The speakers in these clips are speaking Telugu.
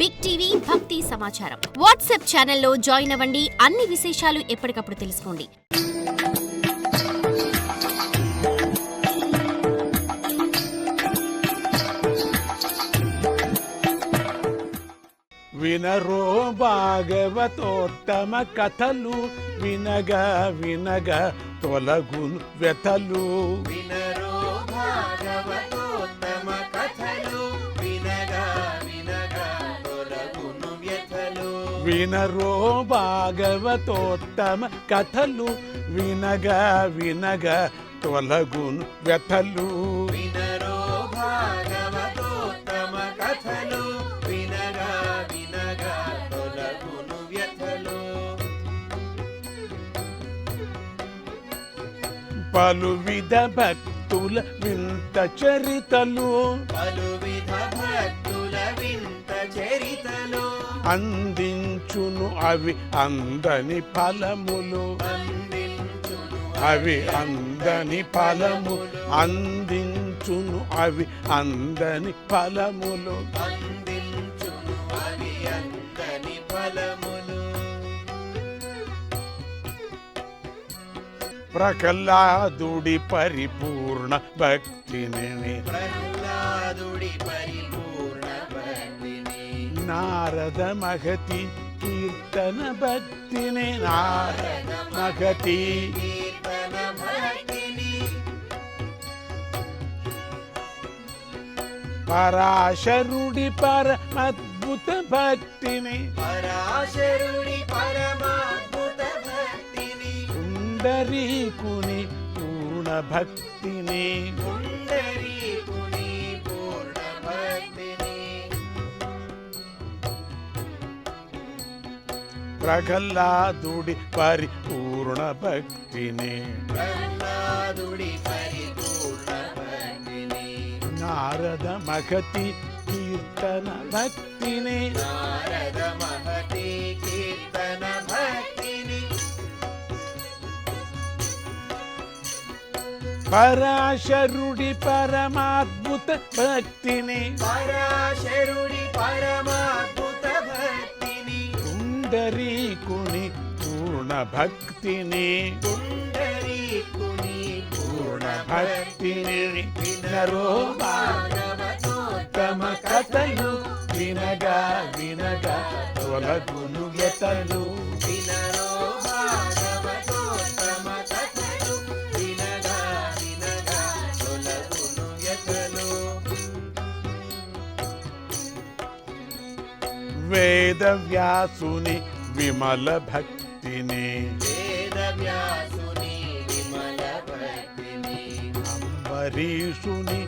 బిగ్ టీవీ భక్తి సమాచారం వాట్సాప్ ఛానల్లో జాయిన్ అవ్వండి. అన్ని విశేషాలు ఎప్పటికప్పుడు తెలుసుకోండి. వినరో భాగవతోత్తమ కథలు వినగా వినగా తొలగును వ్యథలు. వినరో భాగవతోత్తమ కథలు వినగా వినగా తొలగును వ్యథలు. వినరో భాగవతోత్తమ కథలు వినగా వినగా తొలగును వ్యథలు. వినరో భాగవతోత్తమ కథలు వినగా వినగా తొలగును వ్యథలు. పలువిధ భక్తుల వింత చరితలు పలువిధ భక్తుల వింత చరితలు అందించును అవి అందని ఫలములు. అందించును అవి అందని ఫలములు అందించును అవి అందని ఫలములు. అందించును అవి అందని ఫలములు. ప్రహ్లాదుడి పరిపూర్ణ భక్తిని ప్రహ్లాదుడి పరిపూర్ణ భక్తిని నారద మహతి కీర్తన భక్తిని నారద మహతి కీర్తన భక్తిని పరాశరుడి పరమద్భుత భక్తిని పరాశరుడి పరమాద్భుత భక్తిని పుండరీకుని పూర్ణ భక్తిని పుండరీకుని పూర్ణ భక్తిని ప్రహ్లాదుడి పరిపూర్ణ భక్తిని ప్రహ్లాదుడి పరిపూర్ణ భక్తిని నారద మహతి కీర్తన భక్తిని నారద మహతి కీర్తన భక్తిని పరాశరుడి పరమాద్భుత భక్తిని పరాశరుడి పరమాద్భుత భక్తిని పుండరీకుని పూర్ణ భక్తిని పుండరీకుని పూర్ణ భక్తిని వినరో భాగవతోత్తమ భాగవతోత్తమ కథలు వినగా వినగా తొలగును వ్యథలు. వినరో భాగవతోత్తమ కథలు వినగా వినగా తొలగును వ్యథలు. వేదవ్యాసుని విమల భక్తిని వేదవ్యాసుని విమల భక్తిని అంబరీషుని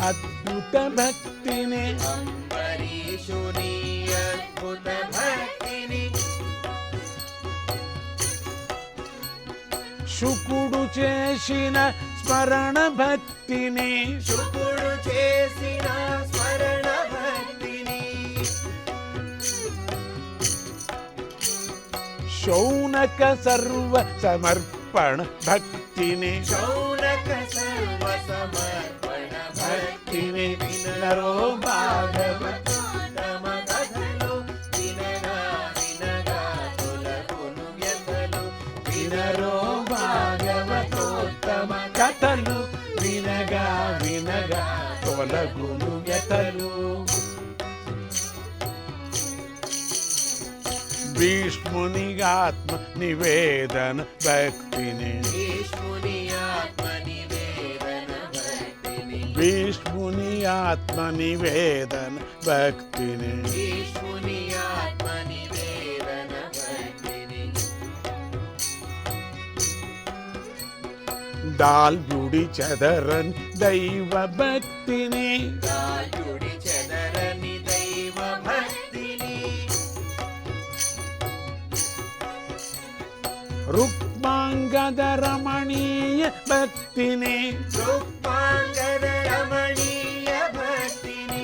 అద్భుత భక్తిని అంబరీషుని అద్భుత భక్తిని శుకుడు చేసిన స్మరణ భక్తిని శుకుడు చేసిన స్మరణ భక్తిని శౌనక సర్వ సమర్పణ భక్తిని శౌనక సర్వ సమర్పణ భక్తిని వినరో భాగవత తమ కథలు వినగా వినగా తొలగును వ్యథలు. వినరో భాగవతోత్తమ కథలు వినగా వినగా తొలగును వ్యథలు. భీష్ముని ఆత్మ నివేదన భక్తిని భీష్ముని ఆత్మ నివేదన భక్తిని భీష్ముని ఆత్మ నివేదన భక్తిని భీష్ముని ఆత్మ నివేదన భక్తిని దాల్యుడి చదరన్ దైవ భక్తిని దాల్యుడి చెదరని దైవ భక్తిని రుక్మాంగద రమణీయ భక్తిని రుక్మాంగద రమణీయ భక్తిని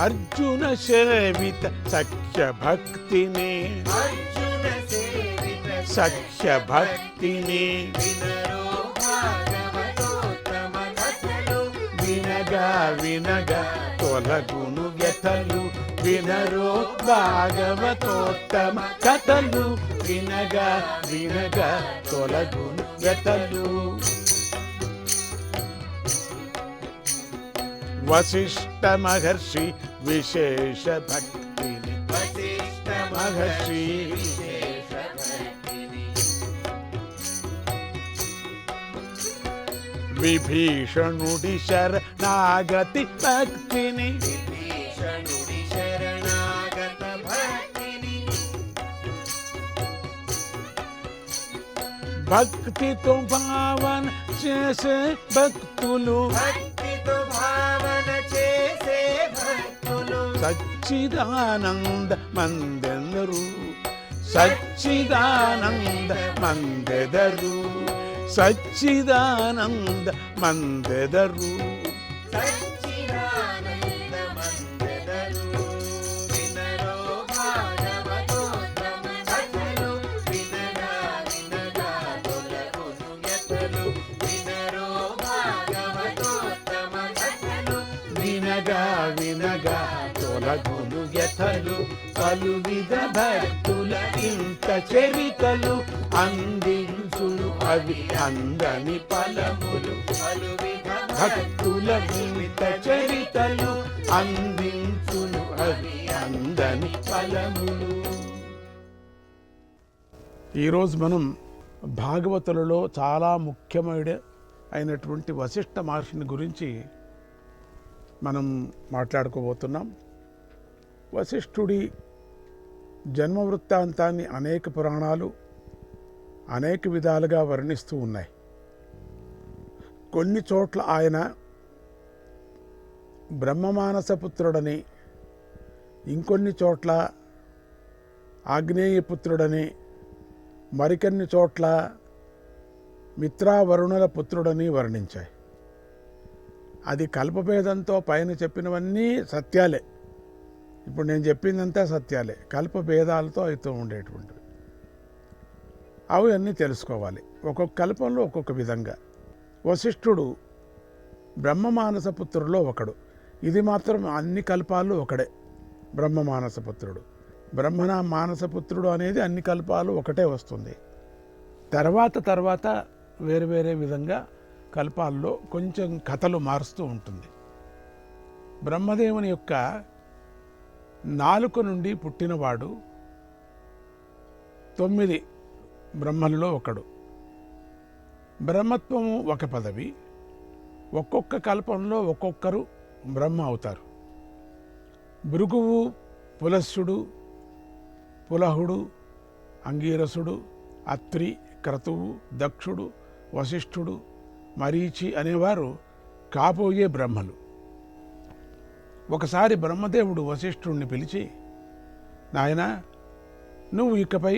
అర్జున సేవిత సఖ్య భక్తిని అర్జున సేవిత సఖ్య భక్తిని వినరో భాగవతోత్తమ కథలు వినగా వినగా తొలగును వ్యథలు వినరో భాగవతోత్తమ కథలు వినగా వినగా తొలగును వ్యథలు. వశిష్ఠ మహర్షి విశేష భక్తిని వశిష్ఠ మహర్షి విశేష భక్తిని విభీషణుడి శరణాగతి భక్తిని విభీషణుడి శరణాగత భక్తిని భక్తితో భావన చేసే భక్తులు భక్తితో భావన చేసే భక్తులు సచ్చిదానంద మందెందరు సచ్చిదానంద మందెదరు సచ్చిదానంద మందెదరు. సచ్చిదానంద మందెదరు వినరో భాగవతోత్తమ కథలు వినగా వినగా తొలగును వ్యథలు వినరో భాగవతోత్తమ కథలు వినగా వినగా తొలగును వ్యథలు పలువిధ భక్తుల ఇంత చరితలు అందించును అవి అందని ఫలములు. పలువిధ భక్తుల ఇంత చరితలు అందించును అవి అందని ఫలములు. ఈరోజు మనం భాగవతులలో చాలా ముఖ్యమైన అయినటువంటి వశిష్ఠ మహర్షిని గురించి మనం మాట్లాడుకోబోతున్నాం. వశిష్ఠుడి జన్మ వృత్తాంతాన్ని అనేక పురాణాలు అనేక విధాలుగా వర్ణిస్తూ ఉన్నాయి. కొన్ని చోట్ల ఆయన బ్రహ్మమానసపుత్రుడని, ఇంకొన్ని చోట్ల ఆగ్నేయపుత్రుడని, మరికొన్ని చోట్ల మిత్రావరుణుల పుత్రుడని వర్ణించాయి. అది కల్పభేదంతో పైన చెప్పినవన్నీ సత్యాలే. ఇప్పుడు నేను చెప్పిందంతా సత్యాలే, కల్పభేదాలతో అవుతూ ఉండేటువంటివి. అవి అన్నీ తెలుసుకోవాలి. ఒక్కొక్క కల్పంలో ఒక్కొక్క విధంగా. వశిష్ఠుడు బ్రహ్మమానసపుత్రుల్లో ఒకడు. ఇది మాత్రం అన్ని కల్పాలు ఒకడే, బ్రహ్మమానసపుత్రుడు. బ్రహ్మణ మానసపుత్రుడు అనేది అన్ని కల్పాలు ఒకటే వస్తుంది. తర్వాత వేరు వేరే విధంగా కల్పాల్లో కొంచెం కథలు మారుస్తూ ఉంటుంది. బ్రహ్మదేవుని యొక్క నాలుక నుండి పుట్టినవాడు 9 బ్రహ్మలలో ఒకడు. బ్రహ్మత్వము ఒక పదవి. ఒక్కొక్క కల్పంలో ఒక్కొక్కరు బ్రహ్మ అవుతారు. భృగువు, పులస్యుడు, పులహుడు, అంగీరసుడు, అత్రి, క్రతువు, దక్షుడు, వశిష్ఠుడు, మరీచి అనేవారు కాబోయే బ్రహ్మలు. ఒకసారి బ్రహ్మదేవుడు వశిష్ఠుడిని పిలిచి, నాయనా, నువ్వు ఇకపై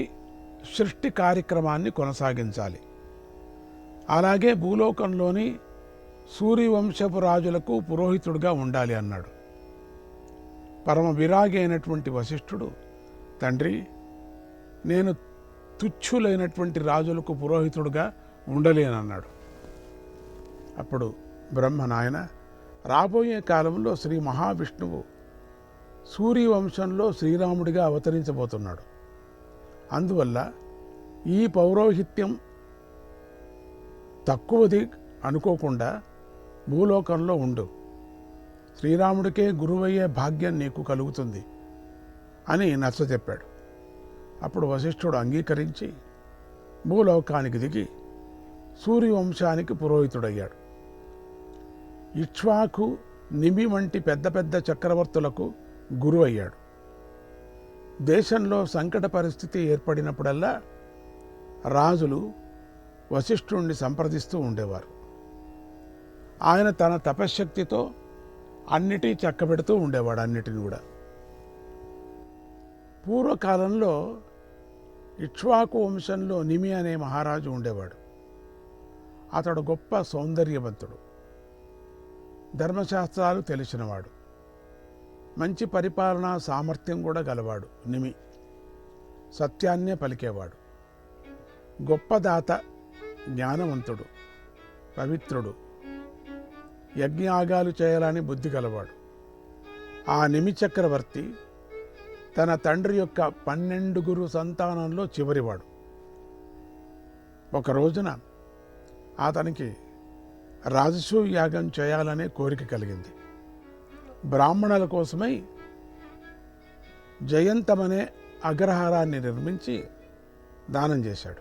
సృష్టి కార్యక్రమాన్ని కొనసాగించాలి. అలాగే భూలోకంలోని సూర్యవంశపు రాజులకు పురోహితుడిగా ఉండాలి అన్నాడు. పరమ విరాగి అయినటువంటి వశిష్ఠుడు, తండ్రి, నేను తుచ్చులైనటువంటి రాజులకు పురోహితుడుగా ఉండలేనన్నాడు. అప్పుడు బ్రహ్మ, నాయన, రాబోయే కాలంలో శ్రీ మహావిష్ణువు సూర్యవంశంలో శ్రీరాముడిగా అవతరించబోతున్నాడు. అందువల్ల ఈ పౌరోహిత్యం తక్కువది అనుకోకుండా భూలోకంలో ఉండు. శ్రీరాముడికే గురువయ్యే భాగ్యం నీకు కలుగుతుంది అని నచ్చజెప్పాడు. అప్పుడు వశిష్ఠుడు అంగీకరించి భూలోకానికి దిగి సూర్యవంశానికి పురోహితుడయ్యాడు. ఇక్ష్వాకు, నిమి వంటి పెద్ద పెద్ద చక్రవర్తులకు గురువు అయ్యాడు. దేశంలో సంకట పరిస్థితి ఏర్పడినప్పుడల్లా రాజులు వశిష్ఠుణ్ణి సంప్రదిస్తూ ఉండేవారు. ఆయన తన తపశ్శక్తితో అన్నిటి చక్కబెడుతూ ఉండేవాడు, అన్నిటిని కూడా. పూర్వకాలంలో ఇక్ష్వాకు వంశంలో నిమి అనే మహారాజు ఉండేవాడు. అతడు గొప్ప సౌందర్యవంతుడు, ధర్మశాస్త్రాలు తెలిసినవాడు, మంచి పరిపాలనా సామర్థ్యం కూడా గలవాడు. నిమి సత్యాన్నే పలికేవాడు, గొప్ప దాత, జ్ఞానవంతుడు, పవిత్రుడు, యజ్ఞయాగాలు చేయాలని బుద్ధి గలవాడు. ఆ నిమిచక్రవర్తి తన తండ్రి యొక్క 12 సంతానంలో చివరివాడు. ఒక రోజున అతనికి రాజసూయ యాగం చేయాలనే కోరిక కలిగింది. బ్రాహ్మణుల కోసమై జయంతమనే అగ్రహారాన్ని నిర్మించి దానం చేశాడు.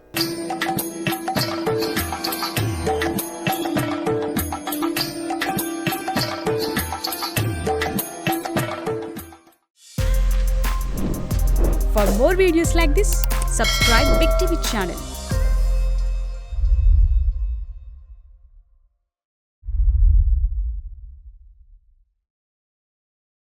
For more videos like this, subscribe Big TV channel.